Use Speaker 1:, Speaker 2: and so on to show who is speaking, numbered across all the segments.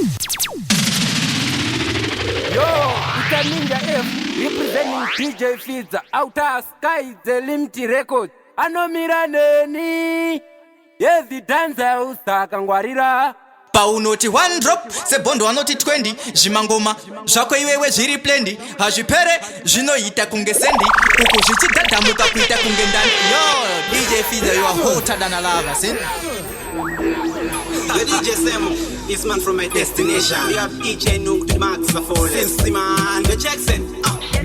Speaker 1: it's Ninja F representing DJ Fizza. Outer Sky, the Limty Record. Anomira neni. Yes, the dancer usaka ngwarira.
Speaker 2: Paunoti one drop, sebondo anoti 20. Jimangoma, zvako iwewe zviri plendi. Hazvipere, zvinoita kunge sendi. Uko zvichidhadhamuka kuita kunge ndani. Yo, DJ Fizza, you are hotter than a lava, see?
Speaker 3: The DJ Sam is man from my destination. We have EJ Nook, the Max, the Fall, Simon, the Jackson.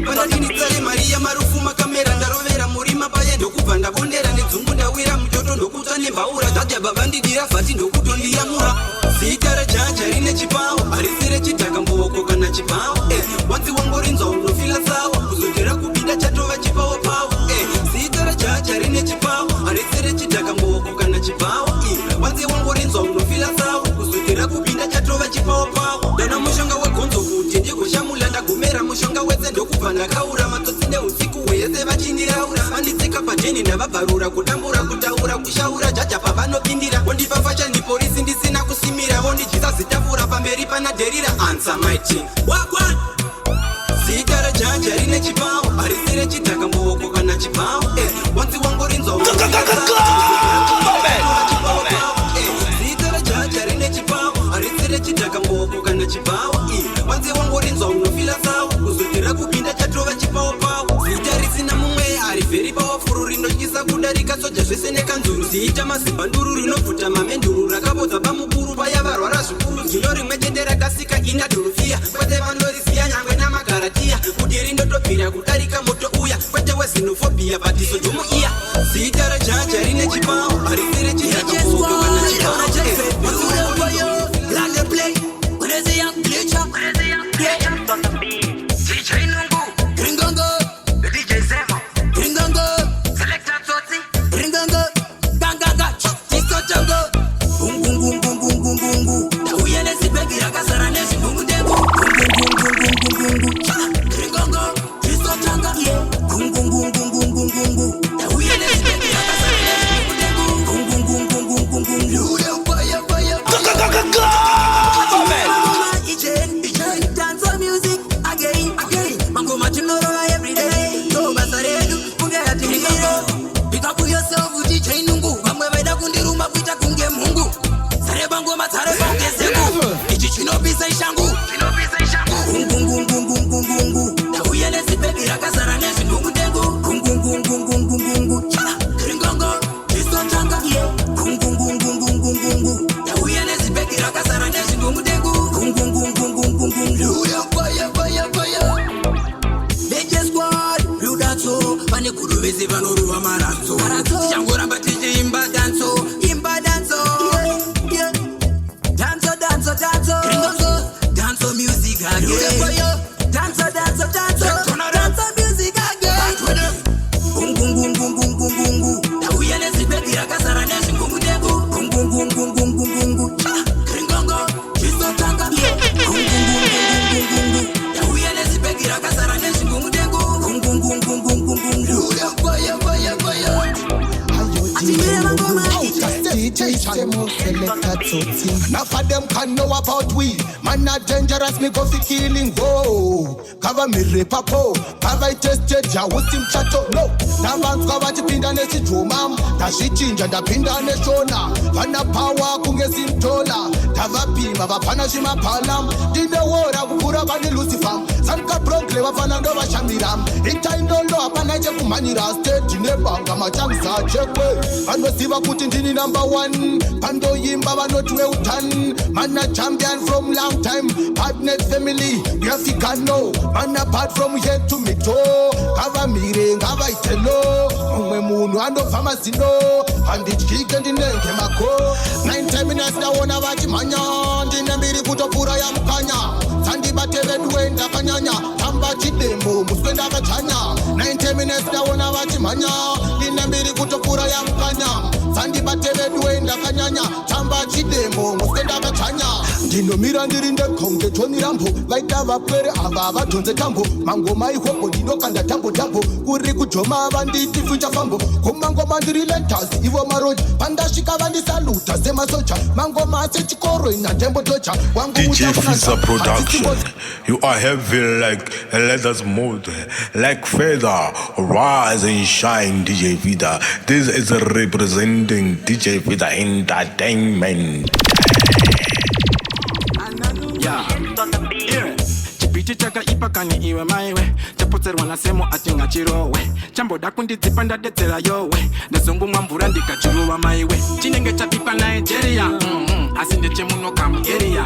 Speaker 3: Panadini Tale Maria Marufuma Kamera, Darovera, Murima Baye, Dokupa, and Bondera, and Zumunda, Wira, Mujoto, Dokuta, Baura, Taja Babandi, Dirafati, Dokuto, Liamura. Sitara Jaja in a Chipao, Arisere Chitakambo, Kokana Chipao. Once you want more in zone, no feel as out, Zutera Kupita Chatova Chipao Power. Sitara Jaja in a Chipao, Arisere Chitakambo, Kokana Chipao. Once you want more in zone, no feel as out, Zutera Kupita Chatova Chipao Power. Then I'm Mushanga Wakonzo, Diego Shamulanda Gumera, Mushanga West and Dokupana Kaura, Matosine, Usiku, Eva Chindiraura, and it's a Kapatini, Nava Barura, Kutambura, Kutaura, Kushaura, Jaja Pavano Pindira, when the Pavacha and the police in the Sinakusimira, only Jesus, Itapura, Pameri Panaderira, answer my team. What? Sitara Jaja in a Chipao, Arisere Chitakambo, Kokana Chipao, once you want more in zone. Sitara Jaja in a Chipao, Arisere Chitakambo, Kokana Chipao, once you want more in zone, no fila sao, Uzutira Kupinda Chatrova Chipao Pao, Sitarisina Mumwe, Ariferi Pao, Furino Gisa Kudarika, so just listen a Kanzuru, Sita Masipanduru, no Putama Menduru, Rakabota Bamukuru, Bayavara, Rasukuru, Giori Medera Gasika, Ina Durufia, whatever Lorisia, Yangana Magaratia, Udirindo Topira, Kutarika Moto Uya, whatever Xenophobia, but this is Jumuia, Sitara Jaja in a Chipao, Ariferi Chipao, Land the play, when is a young bleacher, on the beat, DJ Nungu, Ringongo, the DJ Zemo, Ringongo, Selector Toti, Ringongo, Ganga, Tisto Jungo, Boom, boom, boom, boom, boom, boom, boom, boom. The Uyane Sibeki, Rakasarane, Bungu Debo, boom, boom, boom, boom, boom, boom, boom. Ringongo, Tisto Jungo, boom, boom, boom, boom, boom, boom, boom, boom. The Uyane Sibeki, Rakasarane, Bungu Debo, boom, boom, boom, boom, boom, boom, boom. You don't fire. Dance on music again. Mango machinoro every day. No masaredu, kungea tinigiro. Pick up yourself, DJ Nungu. Mamwe veda kundiruma kuita kunge mungu. Sare bango matare bange segu. Ichi chino bisa ishangu. Bum bum bum bum bum bum bum bum. Na uyele sipeki rakasara neshi nungu dengu. Bum bum bum bum bum bum bum bum. Kringongo, Kristo changa. Bum bum bum bum bum bum bum bum. Na uyele sipeki rakasara neshi nungu dengu. Bum bum bum bum bum bum bum. Fire. DJ Squad, you dance so. Pane kuduvezi vanoruva maranzo. Shangora batije imba danso. Yeah. Danso. Danso music again. Danso music again. Boom boom boom boom boom boom boom boom. Na uyele sibeki rakasara neshi ngungu dengu. Boom boom boom boom boom boom boom boom. Kringongo, Kristo changa. Boom boom boom boom boom boom boom. Na uyele sibeki rakasara neshi ngungu dengu. Boom boom boom boom boom boom boom. Fire.
Speaker 4: DJ Chemo Selector Toti. Enough of them can know about we. Man not dangerous, me go fi killing. Whoa, cover me repapo. Cover I tested ya usim chato. No, na man's cover chipinda ne chituma. Tashi chinja da pinda ne shona. Vana power kunge simtola. Tava pima vapana shima palam. Dine wora kukura bani Lucifer. Sanka pronkle wafana ndo vashamiram. Ita indolo apana je kumanira. State nebanga machamsa chekwe. Vano siva kuti ndini number one. Pando yimba vanotwe utan. Man a champion from long time. Partnet family, Yafika no. Man apart from head to me toe. Kava mire, kava itelo. Mwe munu ando famasino. Andi chike ndinenge mako. 9 minutes na wana vati manya. Ndine mbiri kutopura ya mkanya. Sandi bateve duenda kanyanya. Tamba chidemo, muskwenda kachanya. 9 minutes na wana vati manya. Ndine mbiri kutopura ya mkanya. Sandibatele duenda kanyanya Chamba chidemo Muskenda kachanya Ndinomira ndirinde konge Tony Rambo Vaita vapwere ava vatonze tambo Mango mai hopo ndinokanda tambo Kuri kujoma vanditi fucha fambo Kumango mandiri lentas Ivo maroja Pandashika vandi saluta Sema socha Mango mase chikoro ina tembo tocha
Speaker 5: DJ Fiza Production. You are heavy like a leather's mold, like feather, rise and shine, DJ Vida. This is representing DJ Vida Entertainment.
Speaker 6: Yeah. Chipiti chaka ipakani iwe maiwe Chapotseri wanasemo atinga chirowe Chambo dakundi zipanda detera yowe Nezungu mwambura ndika chiruwa maiwe Chinenge chapipa Nigeria Asinde chemuno kamu area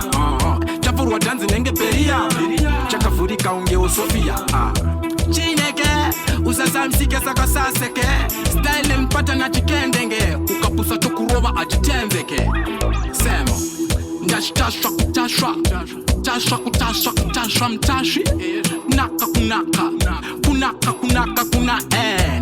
Speaker 6: Chapurwa danzi nenge beria Chaka furika unge usofia Chineke Usasa msike saka saseke Style mpata na chikendenge Ukapusa tokurowa ajitenzeke Semo Ndash tasha kutasha Tasha kutasha kutasha mtashi Naka kunaka Kunaka kunaka kuna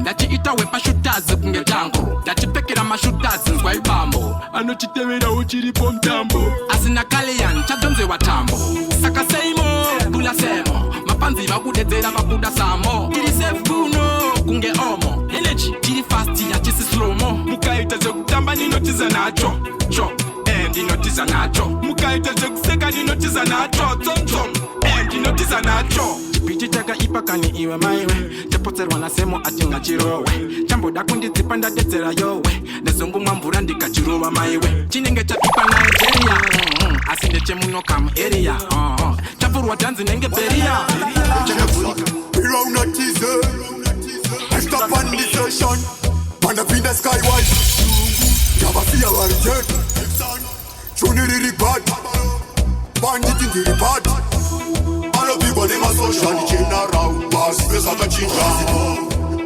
Speaker 6: Ndachi itawe pa shutazi kunge tango Ndachi pekira ma shutazi nzwa ibambo Ano chitewera uchiripo mtambo Asina kalian chadonze watambo Saka seimo Kula semo Mapanzi wakudetera wakuda samo Kiri safe kuno Kunge omo Energy Kiri fast ya chisi slow mo Mukaita ze kutamba ninotiza nacho Cho ndinotiza nacho Mukaita ze kuseka ndinotiza nacho Tom ndinotiza nacho Chipiti chaka ipakani iwe maiwe Chapotseri wanasemo atinga chirowe Chambo dakundi zipanda detera yowe Nezungu mwambura ndika chirowa maiwe Chinenge chapipa Nigeria Asinde chemuno kamu area Chapurwa danzi nenge beria Chaka furika
Speaker 7: Round a teaser I stop on the session Man up in the sky wide Java fear our jet Chuniri report Bandit in the report All of people in my social general Pass face at a chinga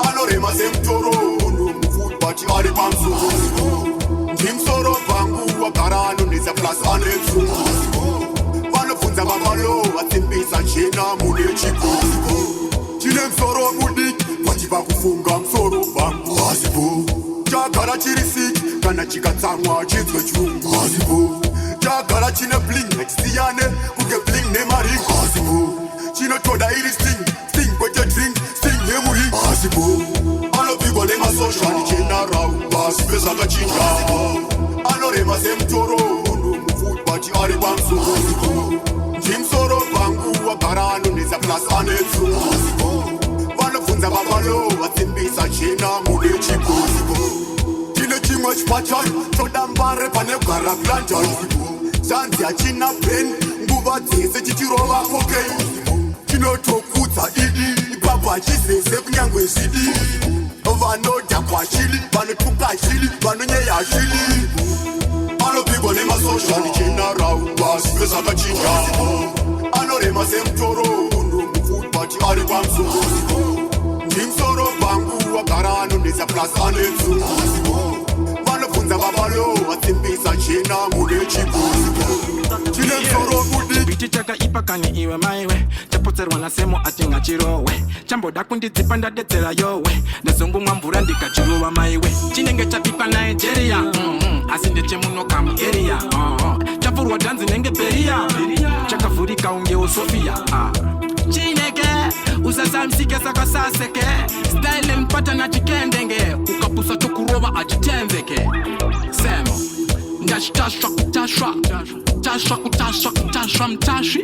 Speaker 7: Ano rema semtoro Food party all the pamsu Team soro bangu Wakarano nisa plus anexu Wanafunza babalo Atimbisa chena mune chiku Chile msoro mudi Wajiba kufunga msoro bangu Asibu Chakara chirisik Kana chikatangwa chizwe chungu Asibu Chakara chine bling Next yane Kuge bling ne mari Asibu Chino toda iri sting Sting kwete drink Sting ne muri Asibu Ano people nema social Chena rau Basi pesa kachinga Ano rema semtoro Food party ari bamsu Asibu Jim soro bangu Wakarano nisa plus anetsu Asibu Wanafunza babalo Watimbisa chena mune chiku Chine chimwe chipachan Chodambare pane kara glanjan Chanzi ya china brain Nguva tese chichirova cocaine Chino tokutsa idi Ipapa chisese kunyangwe zidi Vano jakwa shili Vano tuka shili Vano nyeya shili Ano people nema social China rau Basi pesa kachinga Ano rema semtoro Food party ari bamsu Jim soro bangu Wakarano nisa plus anetsu Wanafunza babalo Watimbisa chena mune chiku Chile msoro mudi
Speaker 6: Chipiti chaka ipakani iwe maiwe Chapotseri wanasemo atinga chirowe Chambo dakundi zipanda detera yowe Nezungu mwambura ndika chirowa maiwe Chinenge chapipa Nigeria Asinde chemuno kamu area Chapurwa danzi nenge beria Chaka furika unge usofia Chineke Usasa msike saka saseke Style mpata na chikendenge Ukapusa tokurowa ajitenzeke Semo Ndash tasha kutasha Tasha kutasha kutasha mtashi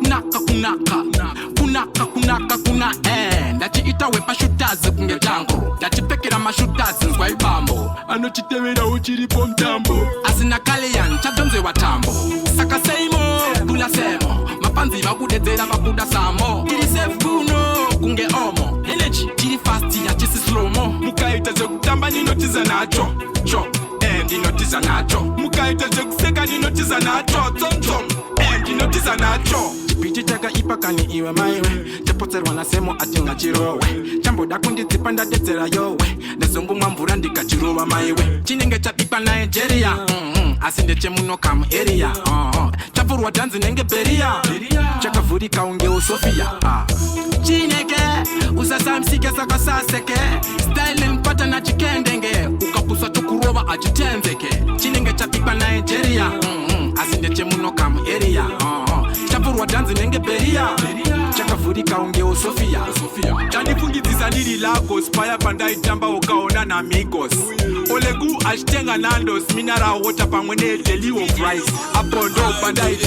Speaker 6: Naka kunaka Kunaka kunaka kuna Ndachi itawe pa shutazi kunge tango Ndachi pekira ma shutazi nzwa ibambo Ano chitewera uchiripo mtambo Asina kalian chadonze watambo Saka seimo Kula semo Mapanzi wakudetera wakuda samo Kiri safe kuno kunge omo Energy kiri fast ya chisi slow mo Mukaita ze kutamba ninotiza nacho ndinotiza nacho Mukaita ze kuseka ninotiza nacho Tom ndinotiza ndinotiza nacho chipiti chakaipa kani iwe maiwe chapotserwa nasemo atinga chirowe chamboda kundidzipa ndadetsera yowe ndazongomwa mvura ndikachirova maiwe chinenge chabipa Nigeria asi ndechemunoka muarea chavhurwa dhanzi nenge beria chakavhurika unge usofia chineke usasamsike sakasaseke styling patana chikendenge ukapusa tokurova achitenzeke chinenge chabipa Nigeria asi ndechemunoka muarea chavhurwa dhanzi nenge beria chakavhurika unge usofia chandifungidzisa ndiri Lagos paya pandaitamba ukaona namigos olegu achitenga nandos mineral water pamwe nedeli of rice apondo pandaiti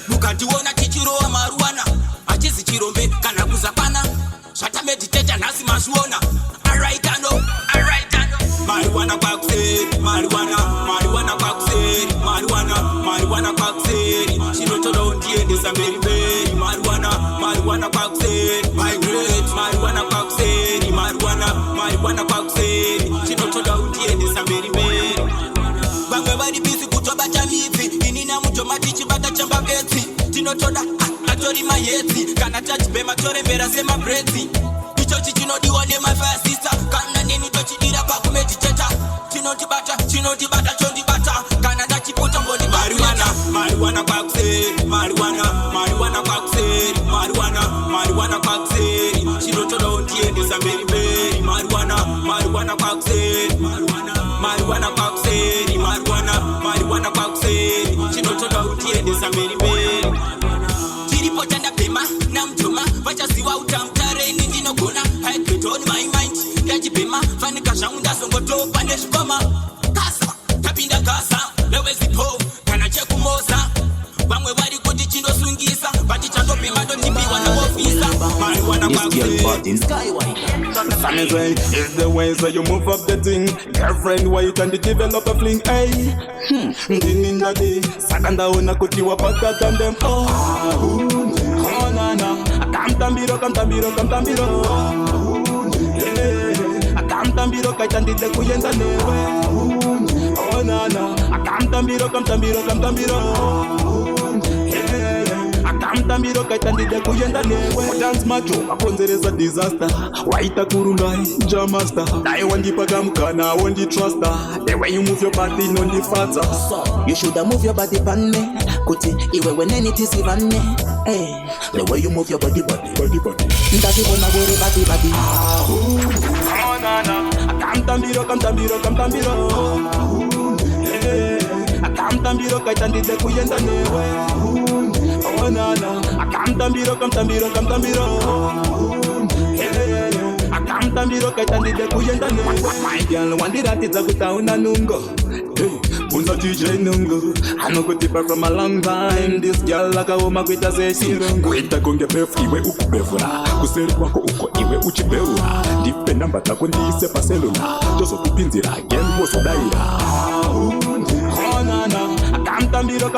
Speaker 3: mukationa tichirowa maruwana achizi chirombe kana kuzapana zvatamediteta nhasi mazviona araitano mariwana kwakuseri mariwana kwakuseri mariwana kwakuseri chinotoda undiendesa mberi mariwana kwakuseri migrate mariwana kwakuseri mariwana kwakuseri chinotoda undiendesa mberi vamwe vari bisi kutobata midzi inina mutomati chibata chambabetsi tinotoda atori mahetsi kana tachibhema torembera semabredzi ichochi chinodiwa nemafasisa kana neni tochidira pakumediteta chinotibata chondibata kana tachiputa mariwana kwakuseri mariwana kwakuseri chinotoda undiendesa mberi mariwana kwakuseri mariwana kwakuseri chinotoda undiendesa mberi tiripo tandapema namtoma vachaziva utamtareni ndinogona hygridon my mind ndachipema fanika zvangu ndazongotopa nezvikoma kasa tapinda gasa lewezipo kana chekumoza vamwe vari kuti chindosungisa vatichandopema totimbiwa naofisa mariwana kwakuseri
Speaker 6: it's the way so you move up the thing girlfriend white and develop a fling ay ndinindadi saka ndaona kuti wapaka than them nana akamtambiro akamtambiro kaitandide kuyenda newe nana akamtambiro akamtambiro kaitandide kuyenda newe dance macho akonzeresa disaster waita kurungai jamasta dai wandipaga mukana wonditrasta the way you move your body nondifadza
Speaker 8: so you should move your body pan me kuti iwe weneni tisivane the way you move your body ndazibona gore body
Speaker 6: nana akamtambiro akamtambiro kaitandide kuyenda newe nana akamtambiro akamtambiro kaitandide kuyenda newe my girl wandiratidza kutauna nungo unza DJ nungo anokutipa from a long time this girl akaoma kuita zechirungu kuita kunge befu iwe ukubevura kuseri kwako uko iwe uchibeura ndipe namba dzako ndiise paselula tozokupinzira again wozodaira nana akamtambiro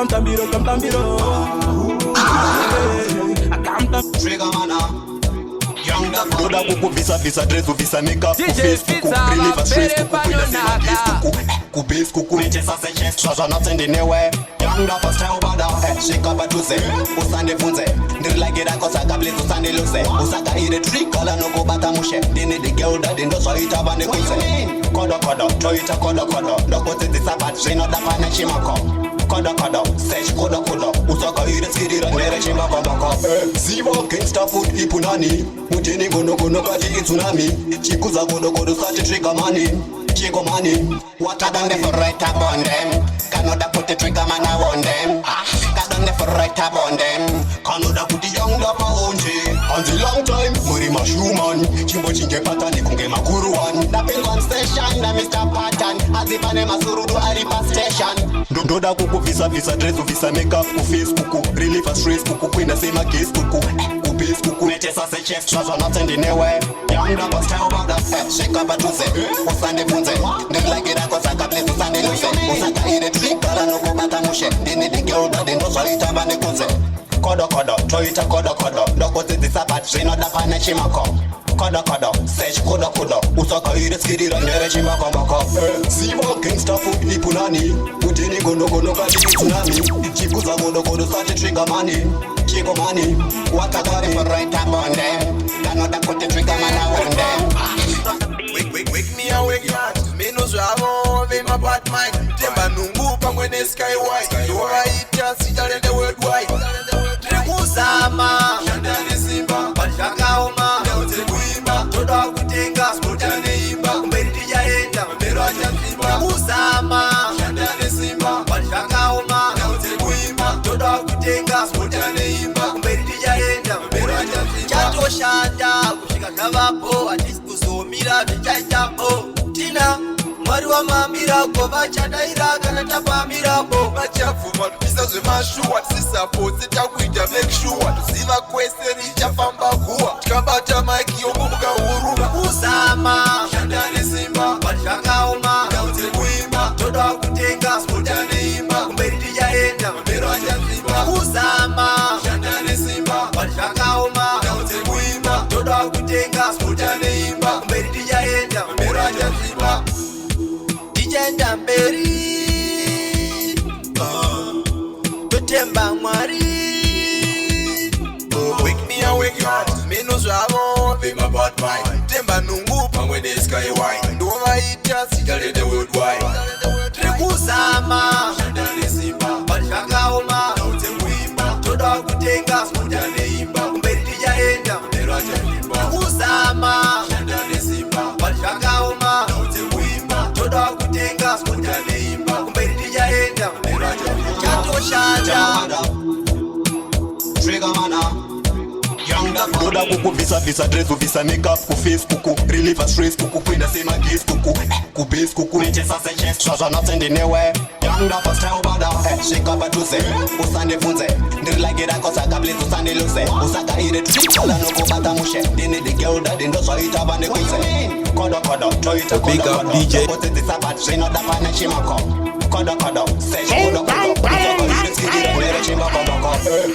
Speaker 7: Doda kukuvisa dress uvisa makeup kufacebook relieve stress kukwenda sema Facebook kubase kunetesa sessions swaza natsende newe young up style bada shake up atuze usande funze ndirilagira kosaka please usande lose usaka ire trick ala no kubata mushe dini the girl that ndo so itabane kuze kodo toita kodo ndokote disabat shino da pana chimako kodo sesh kodo usaka ire skidira nere chimako bako zivo gangsta food ipunani mutini gono kati tsunami chikuza kodo sati trigger money Chico money, what I done there for right up on them. Canada put the trigger man I want them. I done there for right up on them. Canada put the young dog on them. On the long time, Muri Mashuman. Chimbo chinge patani kunge makuru one. The bill one station, the Mr. Patan. Azipane masurudu aripa station. Doda kuku visa dress visa makeup ku Facebook. Relief stress kuku kwenda sema case kuku. Kubase kuku netesa se chest. Traza not sending anywhere. Young dog style about that. Shake up atuze. Usande funze. Ndelagira kosaka place usande lose. Usaka ire trikala no kubata mushe. Dini the girl that ndo so itabane kuze. Kodo toita kodo ndokote disabat shino da pane chimako
Speaker 4: Kada kada, sesh koda koda. Usaka ire skidira nere chimba kambaka. Ziva gangsta food ipunani. Utini gono gono kati tsunami. Chikuza gono gono sati trigger money. Chico money. What I got for right up on them. Another put the trigger man on them.
Speaker 7: Wake me awake yard. Me no swavo, me my bad mind. Temba nungu pangwene sky white. Dora ita sijale the worldwide. Trikusama, shandani simba, bashaka oma. Neote kuimba, toda kutenga, spotane imba. Kumberi jaenda, mbero acha simba. Trikusama, shandani simba, bashaka oma. Neote kuimba, toda kutenga, spotane imba. Kumberi jaenda, mbero acha simba. Chato shanda, kushika kavapo, atis kusomira, vichaitapo. Tina, mwari wa mamira, kova chadaira, kanata pamira, bo. Machafuma, tupisa zwe mashua, tisisapo, zitakuita make sure. Tusiva kwese, richa famba kuwa. Tukambata maiki, yongu mga uruma. Usama, shandani simba, bashaka oma. Naute kuimba, toda kutenga, spotane imba. Kumberi tijaenda, mbero acha simba. Usama, shandani simba, bashaka oma. Naute kuimba, toda kutenga, spotane imba. Kumberi tijaenda, mbero acha simba. Tijenda mberi Tutemba mwari Wake me awake yard Me no swavo Be my bad mind Temba nungu pangwe the sky white Ndova ita sijale the worldwide Trikusama Shandani simba Bashaka oma Naute kuimba Toda kutenga Spotane imba Kumberi tijaenda Mbero acha simba Trikusama Shandani simba Bashaka oma Naute kuimba Toda kutenga Spotane imba Kumberi tijaenda Mbero acha simba Chato shanda Trigger mana Doda kuku visa visa dress visa makeup ku face kuku relieve stress kuku kwenda sema kiss kuku ku base kuku nitesa se chest traza not in the nowhere young da fast how bada shake up atuse usande funze ndirilagira kosa kabla usande lose usaka ire trikala no kubata mushe dini the girl that ndo so itabane kuise kodo kodo toita kodo big up DJ kote the sabat shino da pana chimako kodo kodo sesh kodo kodo chimba kodo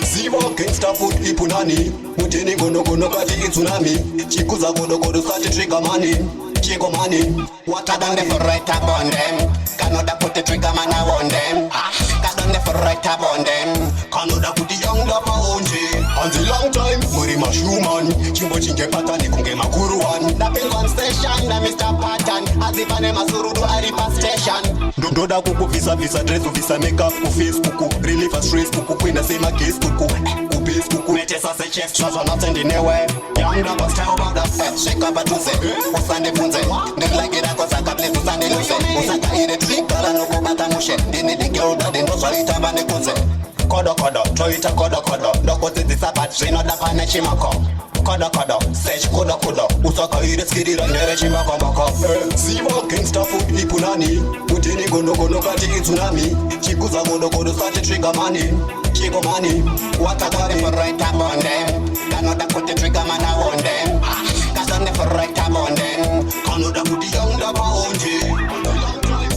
Speaker 7: ziva gangsta food ipunani Mutini gono gono kati tsunami Chikuza gono gono sati trigger money Chico money What I done there for right up on them Canada put the trigger man I want them I done there for right up on them Canada put the young love on them On the long time Muri mashuman Chimbo chinge patani kunge makuru one Na pin one station Na Mr. Patan Azipane masurudu aripa station Doda kuku visa visa dress visa makeup ku face kuku relieve stress kuku kwenda sema case kuku ku base kuku netesa se chest traza not in the nowhere young da bust how about that shake up atuse usande funze ndirilagira kosa kabla usande lose usaka ire trikala no kubata mushe dini the girl that ndo so itabane kuze kodo kodo toita kodo kodo ndokoze disabat shino da pana chimako kodo kodo sesh kodo kodo usaka ire skidira nere chimako mbako ziva gangsta food ipunani utini gono gono kati tsunami chikuza gono gono sati trigger money Chico money what I got for right up on them Canada put the trigger man I want them Cause I'm for right up on them Canada put the young da baonje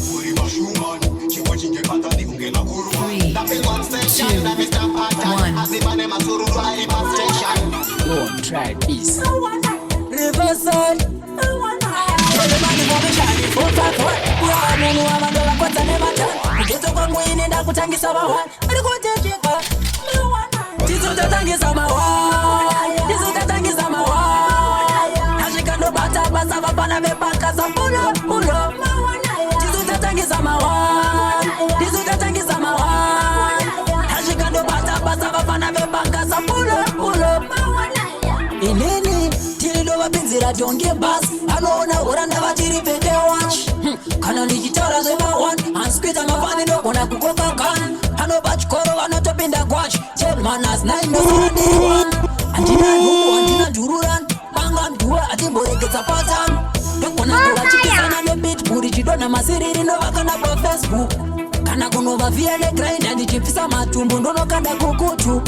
Speaker 7: Muri mashuman Chico chinge patani kunge na kuru 3, 2, 1 Azimane masuru rari bus station
Speaker 8: Go on, try this
Speaker 9: Riverside Everybody for me shiny foot at foot Kwa munu wa mandola kwa tane matan Mgeto kwa mwini nda kutangisa mawan Adikote chika Tisu tatangisa mawan Tisu tatangisa mawan Hashikando bata basa vapana mepaka sa pulo pulo Tisu tatangisa mawan Tisu tatangisa mawan Hashikando bata basa vapana mepaka sa pulo pulo Inini Tilido wapinzira jonge bas Anaona uranda vatiri pete watch Kana nijitara zema one Anskwita mafani no kona kukoka kan Hano batch koro wanatopinda gwatch Tell manas 9 no sani one Antina nuku antina jururan Banga mdua atimbore keta patan Dokona kula chikisa na no beat Puri jidona masiriri no wakana kwa Facebook Kana kunova via le grind Andi chipisa matumbu ndono kanda kukutu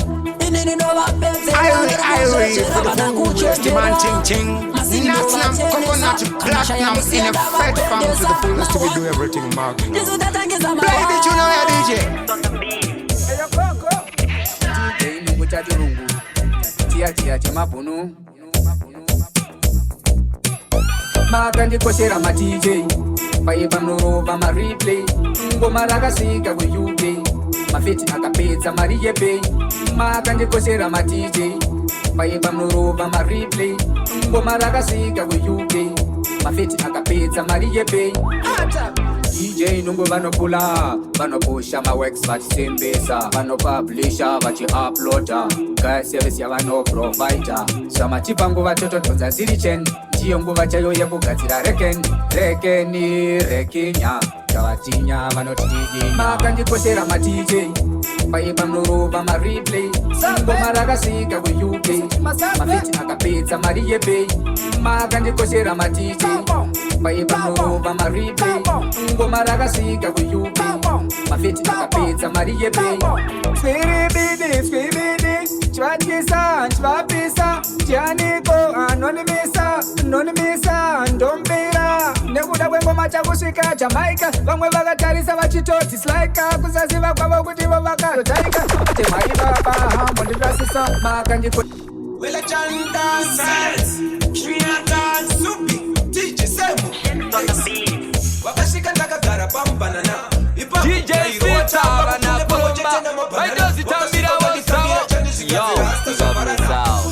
Speaker 9: Inini no wapenze
Speaker 10: Irie for the food, just the man ting ting. Platinum, coconut, platinum in effect from to the fullest to be do everything marking. Play the tune now, DJ.
Speaker 1: Hey, yo, Coco. DJ ni kucha turungu. Tia tia chama punu.
Speaker 11: makandikoshera ma DJ paipa mnorova ma replay ngoma rakasvika ku UK mafeti akapedza mari yepay makandikoshera ma DJ paipa mnorova ma replay ngoma rakasvika ku UK mafeti akapedza mari yepay DJ nungu vanopula vanopusha maworks vachisembesa vanopublisha vachiuploada gaservice yavanoprovida zvamachipa nguva totodhodza ziri chen ndiyo nguva chayo yekugadzira rekinya tavatinya vanotididina makandikoshera ma DJ paipa mnorova ma replay ngoma rakasvika ku UK mafeti akapedza mari yepay makandikoshera ma DJ paipa mnorova ma replay ngoma rakasvika ku UK mafeti akapedza mari yepay swiribidi chivatyisa chivapisa tianiko anonimisa ndombira nekuda kwengoma chakusvika Jamaica vamwe vakatarisa vachitotislaika kusaziva kwavo kuti vo vakatotaika temhai baba hambo ndirasisa makandiko
Speaker 3: Wela chanda sides Trinidad Supi DJ Semo wakashika ndakagara pamubanana
Speaker 1: DJ Fita vanapomba vaidozitambira wasawo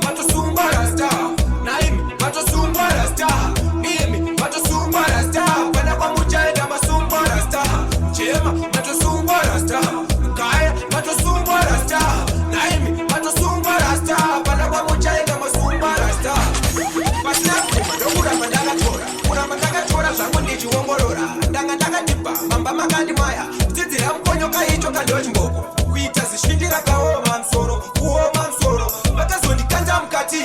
Speaker 3: matosungwa rasta naimi matosungwa rasta imi matosungwa rasta pana kwa muchaenda masungwa rasta chema matosungwa rasta kaya matosungwa rasta naimi matosungwa rasta pana kwa muchaenda masungwa rasta pasina kuma ndokuramba ndakatora zvangu ndichiongorora ndakatipa mamba makandi maya dzidzira mukonyoka icho kandochimboko kuita zishindira kaoma msoro kuoma msoro vakazondikanja mukati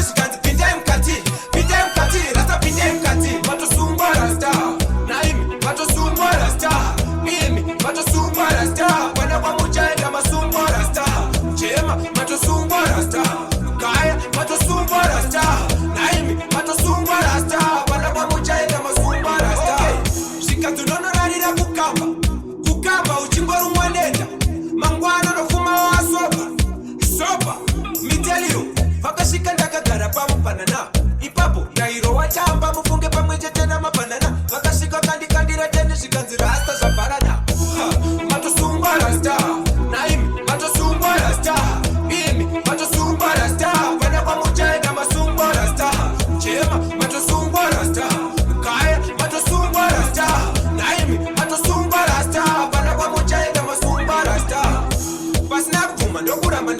Speaker 3: zvikanzi pindai mukati rasta pindai mukati matosungwa rasta naimi matosungwa rasta imi matosungwa rasta pana kwamuchaenda masungwa rasta chema matosungwa rasta kaya matosungwa rasta naimi matosungwa rasta pana kwamuchaenda masungwa rasta zvikadzunonorarira kukamba uchingorumwa nenda mangwana nofuma wasopa miteliyo vakasvika ndakagara pamubanana ipapo ndairo wachamba mufunge pamwe chete namabanana vakasvika kandikandira tende zvikanzi rasta zvabharana matosungwa rasta naimi matosungwa rasta imi matosungwa rasta pana kwamuchaenda masungwa rasta chema matosungwa rasta kaya matosungwa rasta naimi matosungwa rasta pana kwamuchaenda masungwa rasta pasina kubvuma ndokuramba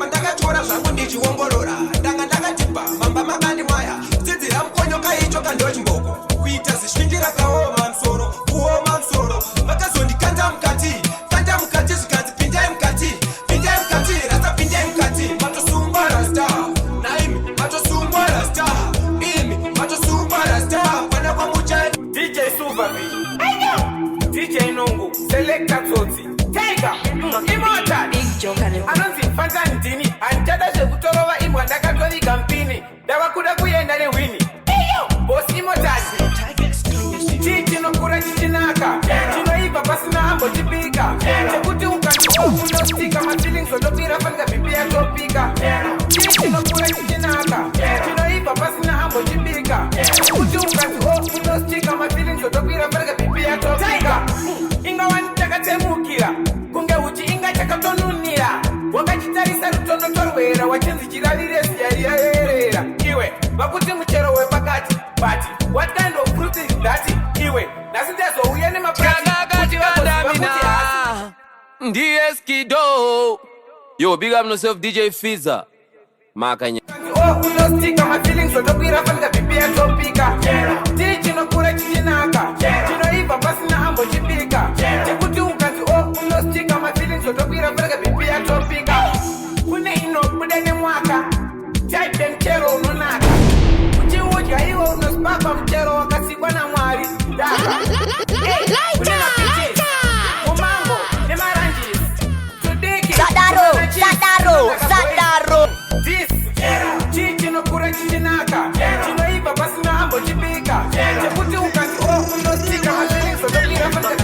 Speaker 3: ndakatora zvangu ndichiongorora ndakatipa mamba makandi maya dzidzira mukonyoka icho kandochimboko kuita zvisvindira kaoma msoro kuoma msoro vakazondikanda mukati zvikanzi pindai mukati rasta pindai mukati matosungwa rasta naimi matosungwa rasta imi matosungwa rasta pana kwamuchaenda
Speaker 1: DJ Superfish DJ Nungu Selecta Tsotsi Tiger Immortal anonzi Fanzantini anchada zvekutorova imbwa ndakatovika mpini ndavakuda kuenda nehwini Boss Immortal chinokura chichinaka chinoibva pasina hambo chipika chekuti ukanostika mafeelings otopira fanika bhipi yatopika chinokura chichinaka chinoibva pasina hambo chipika chekuti ukanostika mafeelings otopira fanika bhipi yatopika ingawani takatsemukira kunge uchi inga chakatonunira wakachitarisa rutondo torwera wachinzi chirarire siyariyerera iwe vakuti muchero wepakati but what kind of fruit is that iwe nasi ndezouya nemaprakakachivandamina ndiye skido yo big up yourself DJ Fiza makanya unostika mafeelings otokwira fanika bhipi yatopika tichinokura chichinaka chinoibva pasina hambo chipika chekuti ukanzi unostika mafeelings otokwira fanika bhipi yatopika kune inobuda nemwaka type mchero unonaka uchiudya iwe unospapa mchero wakasikwa namwari umango nemaranjisi tudiki sadaro chinokura chichinaka chinoibva pasina hambo chipika chekuti ukanzi unostika mafeelings otokira fanika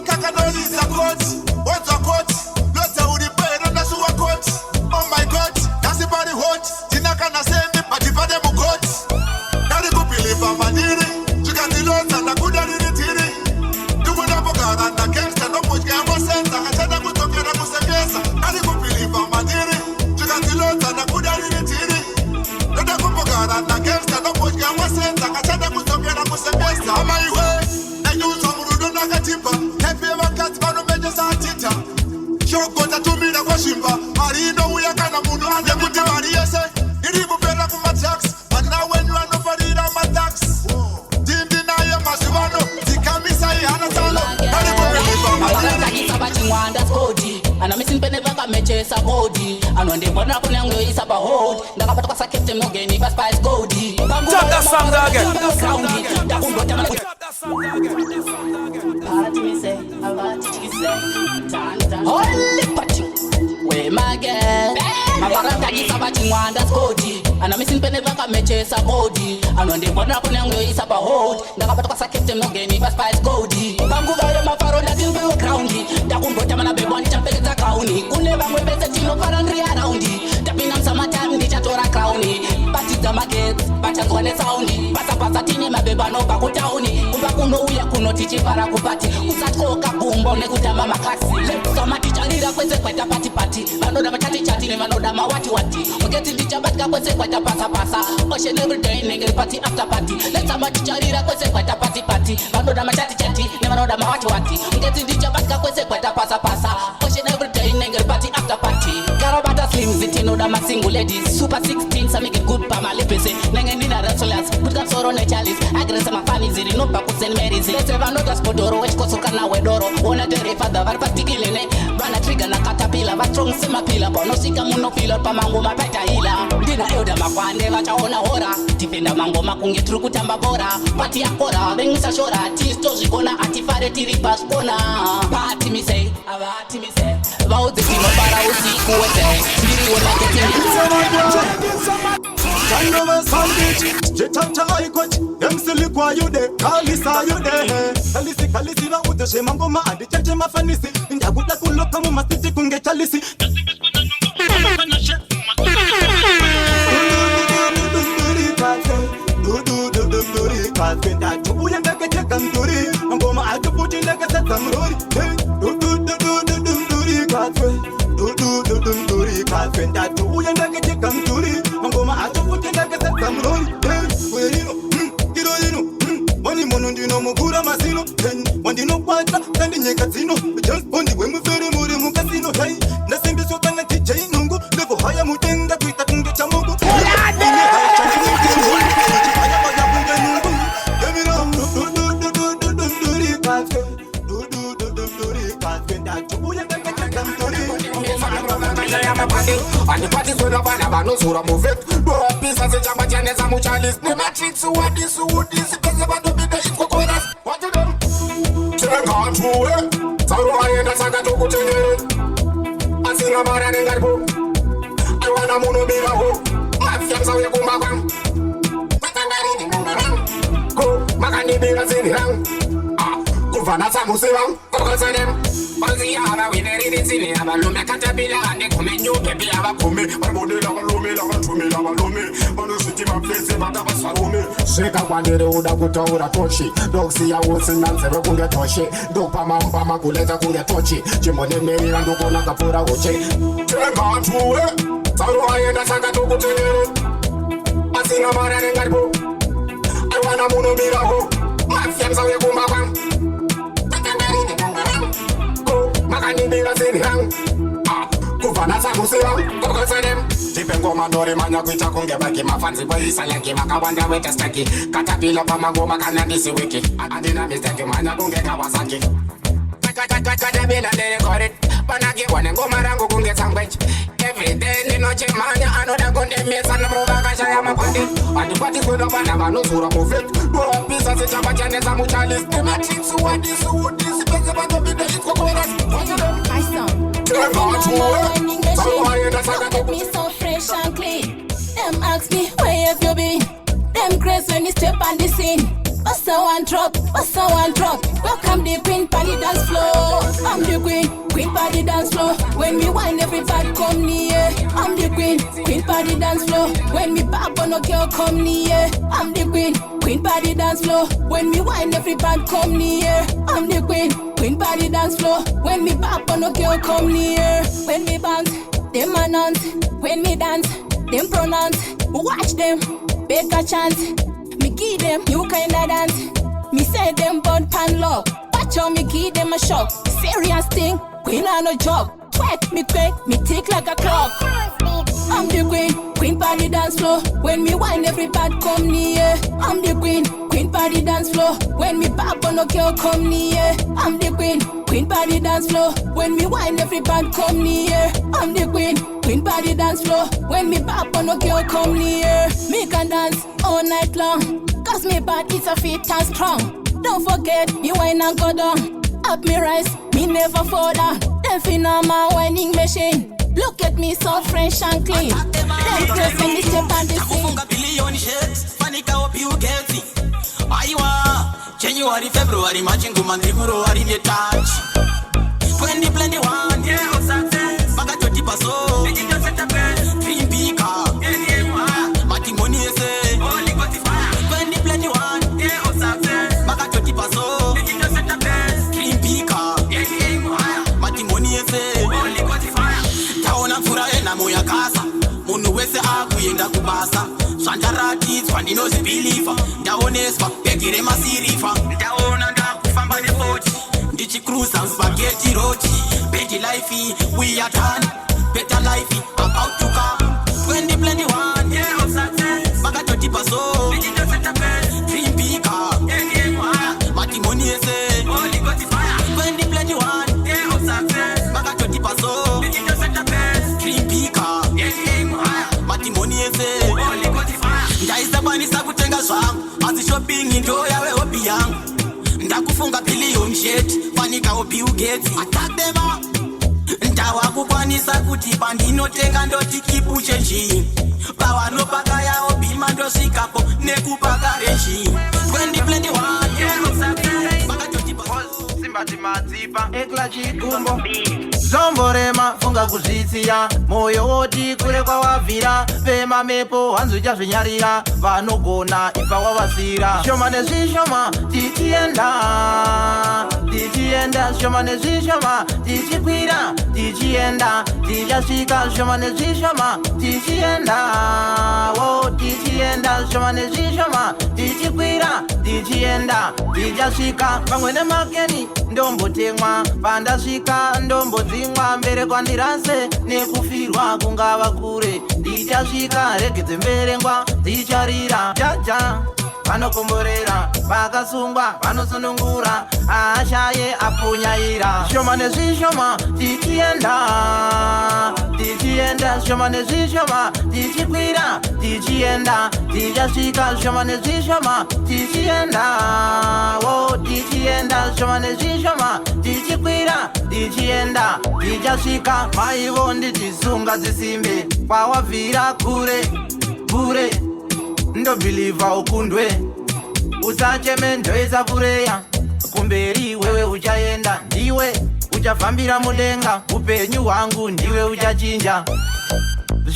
Speaker 7: kaka no is a coach. What's a coach? Not a uri pero na suwa coach. Oh my God, that's the body hot. Tinaka na semi pati pade mu coach. Kari kupilipa madiri. Chukandilota na kudari tiri. Tumuda pokara na gangsta no push kama senza. Kachada kutokera kusegeza. Kari kupilipa madiri. Chukandilota na kudari tiri. Tumuda pokara na gangsta no push kama senza. Kachada kutokera kusegeza. Ama iwe. Enyuzo murudo na katipa. Hepe wakati bano meje za tita. Shokota tumira kwa shimba. Marino uyakana munu ande kuti mariese. Iribu pera kuma tax. But now when you are no farira ma tax. Dindi na ye masivano. Tikamisa i hana talo. Karibu pelipa madiri.
Speaker 9: Chingwanda skodi ana misimpene vaka mechesa body anonde mbona kuna ngo isaba hold ndakapata kwa sakete mogeni ba spice godi
Speaker 1: Stop that song again.
Speaker 9: Party me say about you say holy party we my girl mabaraka isaba chingwanda skodi ana misimpene vaka mechesa body anonde mbona kuna ngo isaba hold ndakapata kwa sakete mogeni ba spice godi banguva ya mafaro ndatimbe ground ndakumbota mana bebwani champeleza kauni kune vamwe pese tinofara ndiri araundi tapinda msamatim ndichatora krauni batiza magets bachazwane saundi pasapasa tine mabeba nobva kutauni kumba kunouya kuno tichifara kupati usatyoka gumbo nekutamba makasi lepsoma ticharira kwese kwaita patipati vanoda machatichati nevanoda mawatiwati mugeti ndichabatika kwese kwaita pasapasa ocean everyday nengeri pati after party letsamba ticharira kwese kwaita patipati vanoda machatichati nevanoda mawatiwati mugeti ndichabatika kwese kwaita pasapasa ocean everyday nengeri pati after party karabata slim zitinoda masingle ladies super 16 so make it good pa malipese nengenina wrestlers putka soro ne chalice agresa mafani ziri no pa kusen meris let's have another spodoro which kosoka na wedoro ona tere father var patikilene bana trigger na katapila va strong sima pila bono sika muno pila pa mango mapeta ila ndina euda makwande vachaona hora tipenda mango makunge tru kutamba bora pati yakora bengisa shora tisto zikona atifare tiri baspona party me say about the kino para usiku wete ndiri wona kete
Speaker 12: Chanova sandwich, jitata aikot, emsili kwa yude, kalisa yude. Kalisi va udeshe mangoma adi chache mafanisi, ndaguda kuloka mu masiti kunge chalisi. Duri kafe, ndatu uya ndake cheka mduri, mangoma adi puti ndake seta mruri. Duri kafe, duri kafe, ndatu uya ndake cheka mduri, mangoma adi puti ndake seta mruri. Wani mono ndino mugura masino, wandino kwata, kandi nyeka zino, just bondi we mufere muri mukasino, hey, nasimbi soka na DJ nungu, levo haya mutenga kuita kunge cha mungu.
Speaker 10: And the party's when up and have no sura move it. Do a piece as a jamba channels and mucha list. The matrix, what this, because about to be the equal. What to them? Check on through it. So I end up to go to you. I sing a man in that book. I want a mono be a hope. My fiance will go back. Go, Makani be a sing. Kufana samusewang, kokosanem. Banzi yaba wineri disini yaba lume katapila ane kume nyuke yaba kume. Barbode lava lume lava tume lava lume. Manu siti mapese bata basa lume. Sheka kwandere uda kutora tochi. Dog si ya wosi nansebe kunge toshi. Dog pama kuleta kunge tochi. Chimone meri na nduko na kapura uche. Cheka tuwe, saru ayenda saka tuku tenere. Asinga mara nengarbo. I wanna muno miraho. Mafiamsa we kumbakam. Makani bila sini hang Kufana samusewang, kokosanem Tipengo mandori manya kuita kunge baki Mafanzi kwa isa yaki, makawanda weta staki Katapila pa magoma kanadisi wiki Adina mistake manya kunge kawasaki Katabila nere korit Panagi wane ngoma rangu kunge sandwich Every day ni noche manya Anoda kunde mesa na mruga kasha ya makwandi Adipati kwena bana banu sura mufit Dura pisa si chapa chane za muchalis The matrix uwadisi Pese bato bide itko koras
Speaker 13: My song. Me so fresh and clean. Them ask me where have you been. Them grace when you step on the scene. Bust a one drop, bust a one drop. Welcome the queen party dance floor. I'm the queen party dance floor. When we wine, everybody come near. I'm the queen party dance floor. When we pop on a girl come near. I'm the queen party dance floor. When we wine, everybody come near. I'm the queen party dance floor. When we pop on a girl come near. When we bounce, them announce. When we dance, them pronounce. Watch them, make a chance. Me give them new kind of dance. Me say them bun pan lock. Watch how me give them a shock. Serious thing, queen on no job. Quick, me tick like a clock. I'm the queen party dance floor. When me wine, everybody come near. I'm the queen party dance floor. When me pop on a girl come near. I'm the queen party dance floor. When me wine, everybody come near. I'm the queen party dance floor. When me pop on a girl come near. Me can dance all night long. Cause me bad, it's a fit and strong. Don't forget, me wine and go down. Up me rise, me never fall down. Them finna my whining machine. Look at me so fresh and clean. Them just me step on the scene.
Speaker 3: Takufunga bilioni shakes, panika hope you get it. Aiwa, January, February, March, Nguma, February, the touch. 2021, yeah, of success. Baga 20%. Digital setup, dream pika. Yeah, matrimony, say. Only got the fire. 2021, yeah, of success. Baga 20%. Digital setup, dream pika. Yeah, matrimony, say. Only got the fire. Taona mfura ena moya kasa. Munu wese akuyenda kubasa. Shanjarati, Spandino zibelifa. Ndaonespa, pekire masirifa. Ndaona ndakufamba the boat. Dichi cruise and spaghetti roti. Better life, we are done. Better life, about to come. 2021, yeah, of success. Baga 20%. Digital setup, dream pika. Yeah, matrimony, say. Only got the fire. 2021, yeah, of success. Baga 20%. Digital setup, dream pika. Yeah, matrimony, say. Only got the fire. Ndaisa banisa kutenga zwangu. Asi shopping into yawe hobi yangu. Ndakufunga bilioni shit. Panika hope you get it. Attack them up. Ndawa kukwanisa kuti pandinotenga ndoti kipu chenji. Bawa no paka ya hobi mando sikapo nekupaka reji. 2021 yeah, baka 20%. Simbati mazipa ekla chikumbo. Zomborema funga kuzvitsiya moyo woti kure kwawabvira pema mepo hanzucha zvinyarira vanogona ipa wavasira shoma nezvishoma tichienda shoma nezvishoma tichikwira tichienda tichasvika shoma nezvishoma tichienda shoma nezvishoma tichikwira tichienda tichasvika pamwe nemakeni ndombotemwa pandasvika ndombodzimwa mbere kwandirase nekufirwa kungava kure ndichasvika rege dzemberengwa dzicharira jaja vanokomborera vakasungwa vanosunungura ashaye apunyaira shoma nezvishoma tichienda shoma nezvishoma tichikwira tichienda tichasvika shoma nezvishoma tichienda shoma nezvishoma tichikwira tichienda tichasvika maivo nditisunga dzisimbe kwawabvira kure ndobhilivha ukundwe usacheme ndoisa pureya kumberi wewe uchaenda ndiwe uchafambira mudenga upenyu hwangu ndiwe uchachinja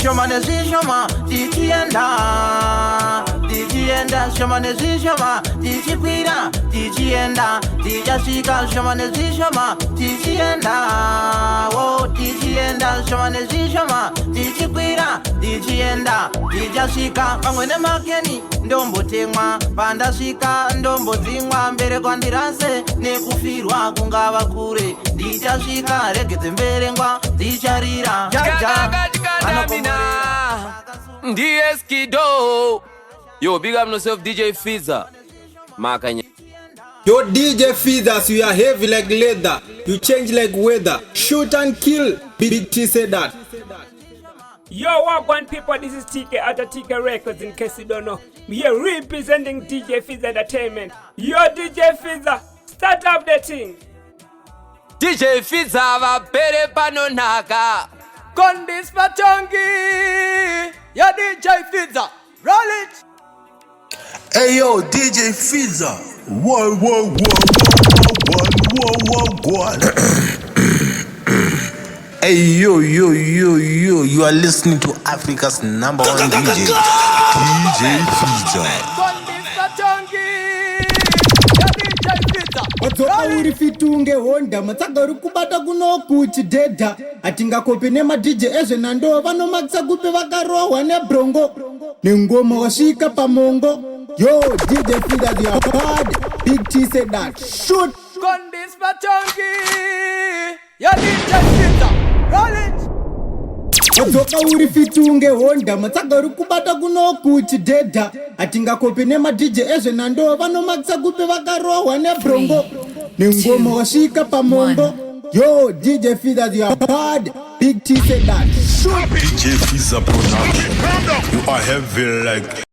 Speaker 3: shoma nezvishoma tichienda shoma nezvishoma tichikwira tichienda tichasvika shoma nezvishoma tichienda shoma nezvishoma tichikwira tichienda tichasvika pamwe nemakeni ndombotemwa pandasvika ndombodzimwa mbere kwandirase nekufirwa kungava kure ndichasvika rege dzemberengwa dzicharira jaja
Speaker 14: Dieskido. Yo, big up yourself, DJ Fiza. Makanya.
Speaker 15: Yo, DJ Fiza, so you are heavy like leather. You change like weather. Shoot and kill. Big T said that.
Speaker 16: Yo, what one people, this is TK at TK Records, in case you don't know. We here representing DJ Fiza Entertainment. Yo, DJ Fiza, start up the thing.
Speaker 14: DJ Fiza va pere panonaka. Kondis Patongi. Yo, DJ Fiza, roll it.
Speaker 5: Hey yo, DJ Fiza. One. Hey yo, you are listening to Africa's #1 DJ, DJ Fiza.
Speaker 15: Wadzoka uri fitunge honda matsaga uri kubata kunoku chidhedha atingakope nemadj ezvenando vanomakisa kupe vakarohwa nebrongo nengoma wasvika pamongo. Yo, DJ Fiza, you are bad. Big T said that. Shoot.
Speaker 1: Condis Patongi. Yo, DJ Fiza. Roll it.
Speaker 15: Wadzoka uri fitunge honda matsaga uri kubata kunoku chidhedha atingakope nemadj ezvenando vanomakisa kupe vakarohwa nebrongo nengoma wasvika pamongo. Yo, DJ Fiza, you are bad. Big T said that. Shoot.
Speaker 5: DJ Fiza production. You are heavy like